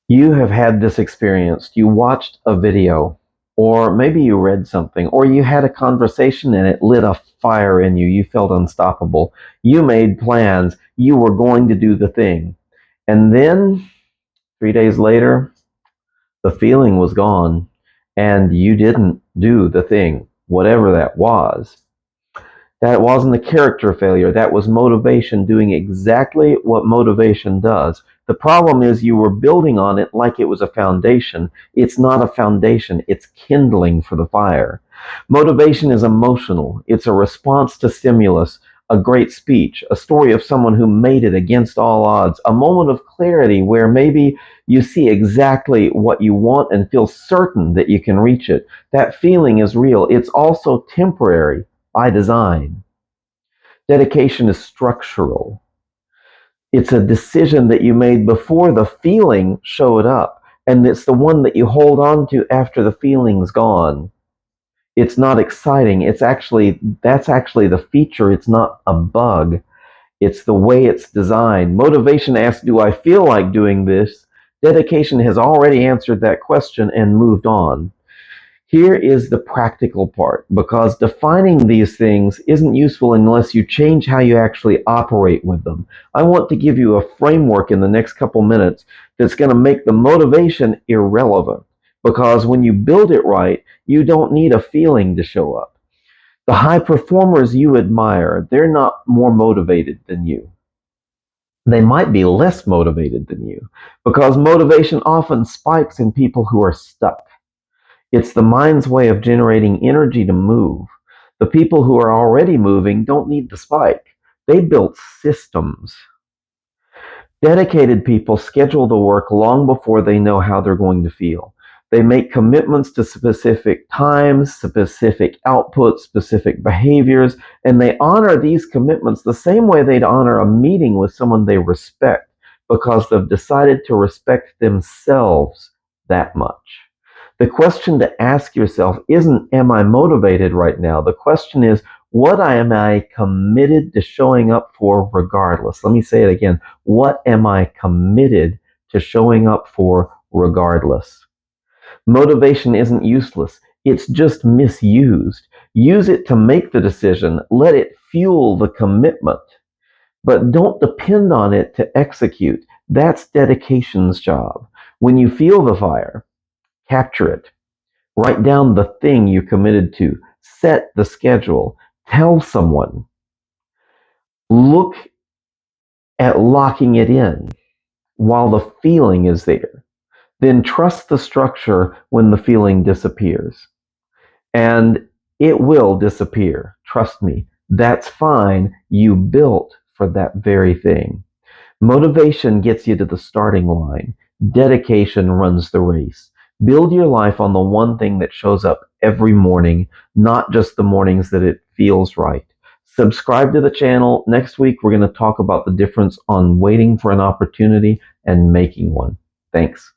You have had this experience. You watched a video, or maybe you read something, or you had a conversation and it lit a fire in you. You felt unstoppable. You made plans. You were going to do the thing. And then 3 days later, the feeling was gone and you didn't do the thing, whatever that was. That wasn't a character failure. That was motivation doing exactly what motivation does. The problem is you were building on it like it was a foundation. It's not a foundation, it's kindling for the fire. Motivation is emotional, it's a response to stimulus, a great speech, a story of someone who made it against all odds, a moment of clarity where maybe you see exactly what you want and feel certain that you can reach it. That feeling is real. It's also temporary by design. Dedication is structural. It's a decision that you made before the feeling showed up, and it's the one that you hold on to after the feeling's gone. It's not exciting. That's actually the feature. It's not a bug. It's the way it's designed. Motivation asks, do I feel like doing this? Dedication has already answered that question and moved on. Here is the practical part, because defining these things isn't useful unless you change how you actually operate with them. I want to give you a framework in the next couple minutes that's going to make the motivation irrelevant, because when you build it right, you don't need a feeling to show up. The high performers you admire, they're not more motivated than you. They might be less motivated than you, because motivation often spikes in people who are stuck. It's the mind's way of generating energy to move. The people who are already moving don't need the spike. They built systems. Dedicated people schedule the work long before they know how they're going to feel. They make commitments to specific times, specific outputs, specific behaviors, and they honor these commitments the same way they'd honor a meeting with someone they respect, because they've decided to respect themselves that much. The question to ask yourself isn't, am I motivated right now? The question is, what am I committed to showing up for regardless? Let me say it again. What am I committed to showing up for regardless? Motivation isn't useless. It's just misused. Use it to make the decision. Let it fuel the commitment. But don't depend on it to execute. That's dedication's job. When you feel the fire, capture it. Write down the thing you committed to. Set the schedule. Tell someone. Look at locking it in while the feeling is there. Then trust the structure when the feeling disappears. And it will disappear. Trust me. That's fine. You built for that very thing. Motivation gets you to the starting line. Dedication runs the race. Build your life on the one thing that shows up every morning, not just the mornings that it feels right. Subscribe to the channel. Next week, we're going to talk about the difference on waiting for an opportunity and making one. Thanks.